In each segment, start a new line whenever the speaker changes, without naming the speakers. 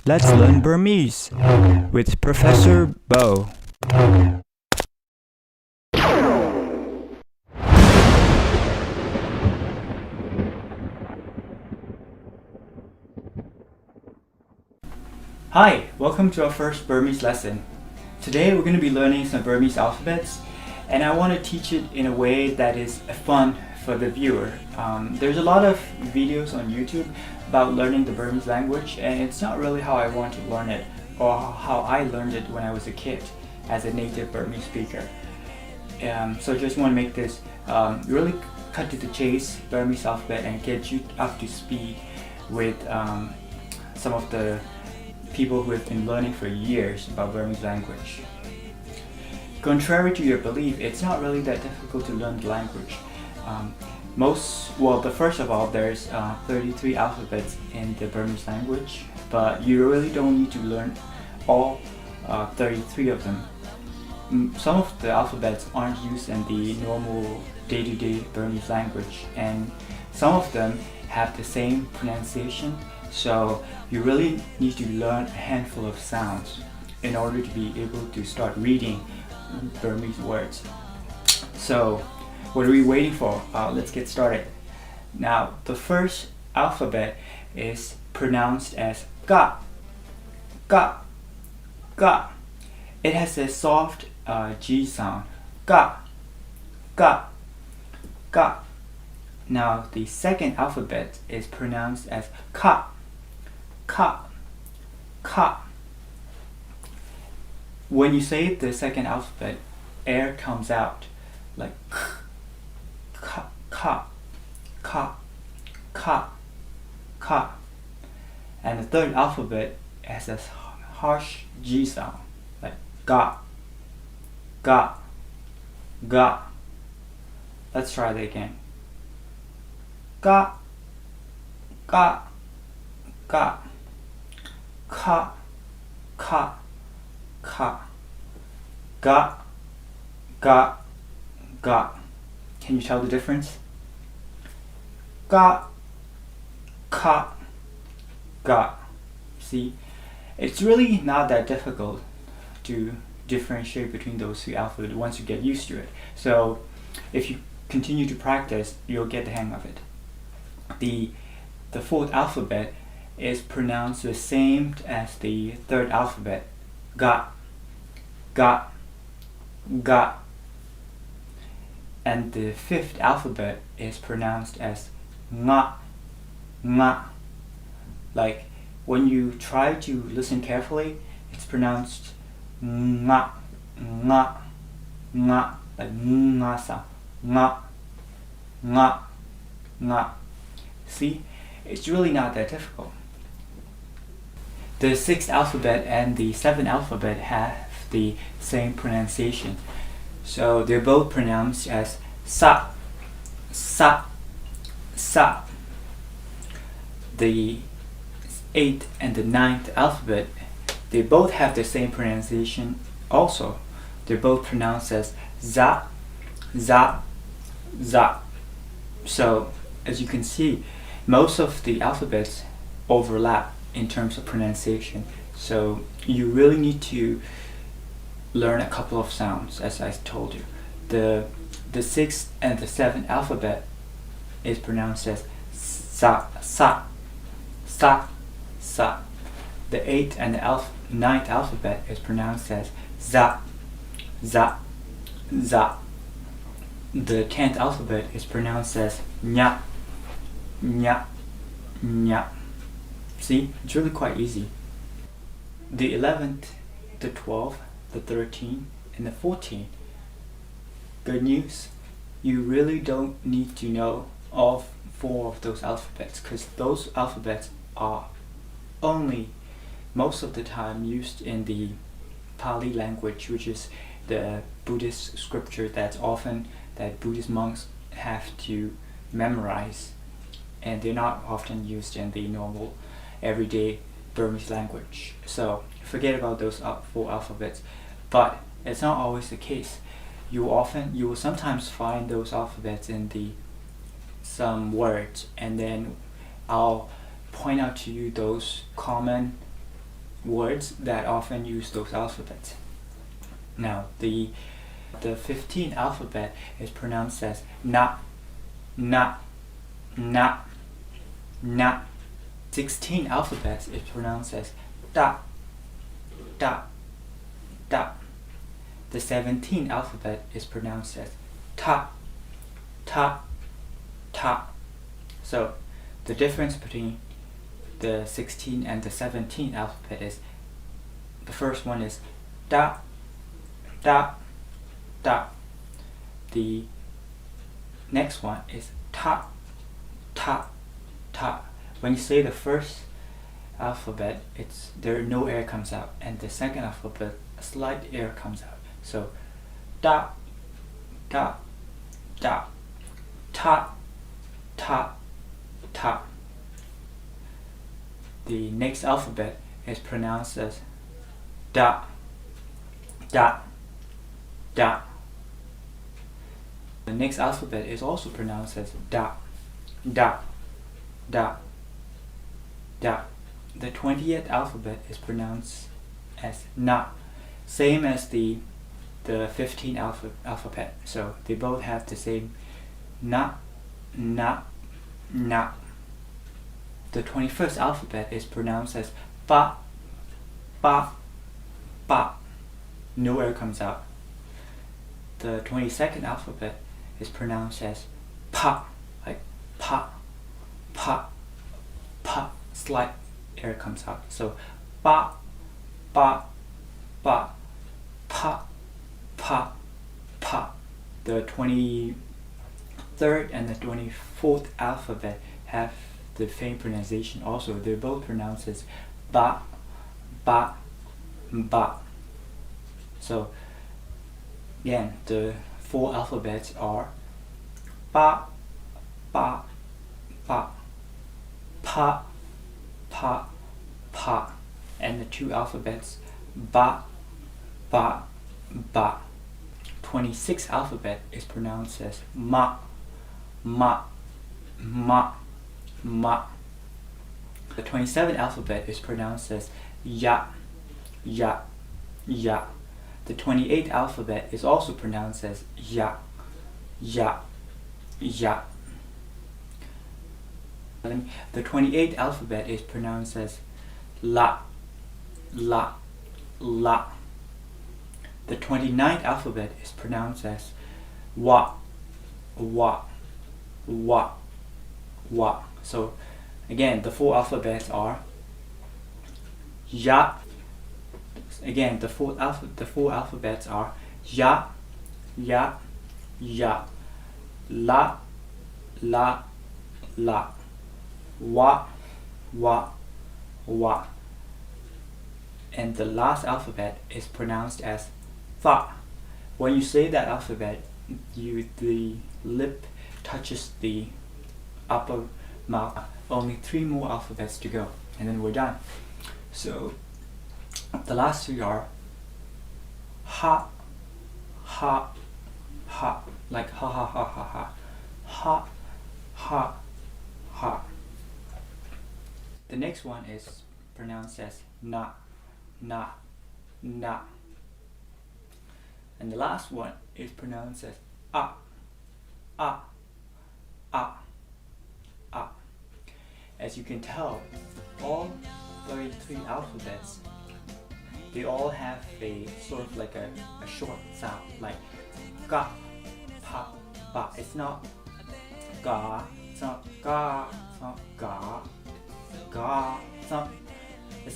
Let's learn Burmese with Professor Bo. Hi, welcome to our first Burmese lesson. Today we're going to be learning some Burmese alphabets, and I want to teach it in a way that is fun for the viewer. There's a lot of videos on YouTube about learning the Burmese language, and it's not really how I want to learn it or how I learned it when I was a kid as a native Burmese speaker. So I just want to make this really cut to the chase Burmese alphabet and get you up to speed with some of the people who have been learning for years about Burmese language. Contrary to your belief, it's not really that difficult to learn the language. First of all, there's 33 alphabets in the Burmese language, but you really don't need to learn all 33 of them. Some of the alphabets aren't used in the normal day-to-day Burmese language, and some of them have the same pronunciation, so you really need to learn a handful of sounds in order to be able to start reading Burmese words. So what are we waiting for? Let's get started. Now, the first alphabet is pronounced as ga, ga, ga. It has a soft G sound, ga, ga, ga. Now, the second alphabet is pronounced as ka, ka, ka. When you say the second alphabet, air comes out like ka, ka, ka, ka, ka. And the third alphabet has a harsh G sound like ga, ga, ga. Let's try that again. Ga, ga, ga, ka, ka, ka, ga, ga, ga. Can you tell the difference? Ga, ka, ga. See, it's really not that difficult to differentiate between those two alphabets once you get used to it. So if you continue to practice, you'll get the hang of it. The fourth alphabet is pronounced the same as the third alphabet, ga, ga, ga. And the fifth alphabet is pronounced as nga, nga. Like when you try to listen carefully, it's pronounced nga, nga, nga, like nga sa, nga, nga, nga. See, it's really not that difficult. The sixth alphabet and the seventh alphabet have the same pronunciation. So they're both pronounced as sa, sa, sa. The eighth and the ninth alphabet, they both have the same pronunciation also. They're both pronounced as za, za, za. So as you can see, most of the alphabets overlap in terms of pronunciation. So you really need to learn a couple of sounds, as I told you. The sixth and the seventh alphabet is pronounced as sa, sa, sa, sa. The eighth and the ninth alphabet is pronounced as za, za, za. The 10th alphabet is pronounced as nya, nya, nya. See, it's really quite easy. The 11th, the 12th, the 13th, and the 14th. Good news, you really don't need to know all 4 of those alphabets, because those alphabets are only most of the time used in the Pali language, which is the Buddhist scripture that Buddhist monks have to memorize, and they're not often used in the normal everyday Burmese language. So forget about those 4 alphabets. But it's not always the case. You will sometimes find those alphabets in some words, and then I'll point out to you those common words that often use those alphabets. Now, the 15th alphabet is pronounced as na, na, na, na. 16th alphabet is pronounced as da, da, da. The 17th alphabet is pronounced as ta, ta, ta. So the difference between the 16th and the 17th alphabet is the first one is da, da, da. The next one is ta, ta, ta. When you say the first alphabet, there no air comes out, and the second alphabet, a slight air comes out. So da, da, da, ta, ta, ta. The next alphabet is pronounced as da, da, da. The next alphabet is also pronounced as da, da, da, da. The 20th alphabet is pronounced as na, same as the 15th alphabet. So they both have the same na, na, na. The 21st alphabet is pronounced as ba, ba, ba. No air comes out. The 22nd alphabet is pronounced as pa, like pa, pa, pa. Slight air comes out. So ba, ba, ba, pa, pa, pa. The 23rd and the 24th alphabet have the same pronunciation also. They're both pronounced as ba, ba, ba. So again, the 4 alphabets are ba, ba, ba, pa, pa, pa, and the 2 alphabets ba, ba, ba. 26th alphabet is pronounced as ma, ma, ma, ma. The 27th alphabet is pronounced as ya, ya, ya. The 28th alphabet is also pronounced as ya, ya, ya. The 28th alphabet is pronounced as la, la, la. The 29th alphabet is pronounced as wa, wa, wa, wa. So again, the 4 alphabets are ya. Again, the 4 alphabets are ya, ya, ya, la, la, la, wa, wa, wa. And the last alphabet is pronounced as fa. When you say that alphabet, the lip touches the upper mouth. Only 3 more alphabets to go, and then we're done. So the last 3 are ha, ha, ha, like ha ha ha ha ha, ha, ha, ha. The next one is pronounced as na, na, na. And the last one is pronounced as a, a, a, a. As you can tell, all 33 alphabets, they all have a sort of like a short sound, like ga, pa, ba. It's not ga, it's not ga, it's not ga, ga, it's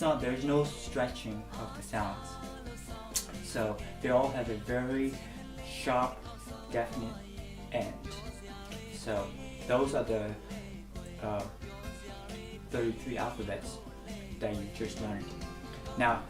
not, there's no stretching of the sounds. So they all have a very sharp, definite end. So those are the 33 alphabets that you just learned. Now,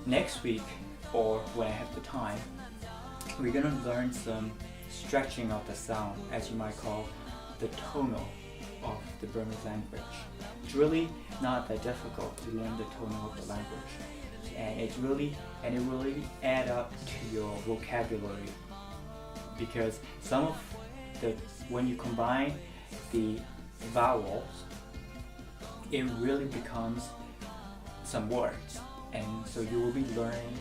next week, or when I have the time, we're going to learn some stretching of the sound, as you might call the tonal of the Burmese language. It's really not that difficult to learn the tonal of the language, and it really add up to your vocabulary, because when you combine the vowels, it really becomes some words. and so you will be learning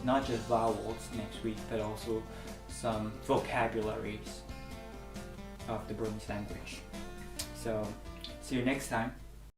not just vowels next week, but also some vocabularies of the Burmese language. So see you next time.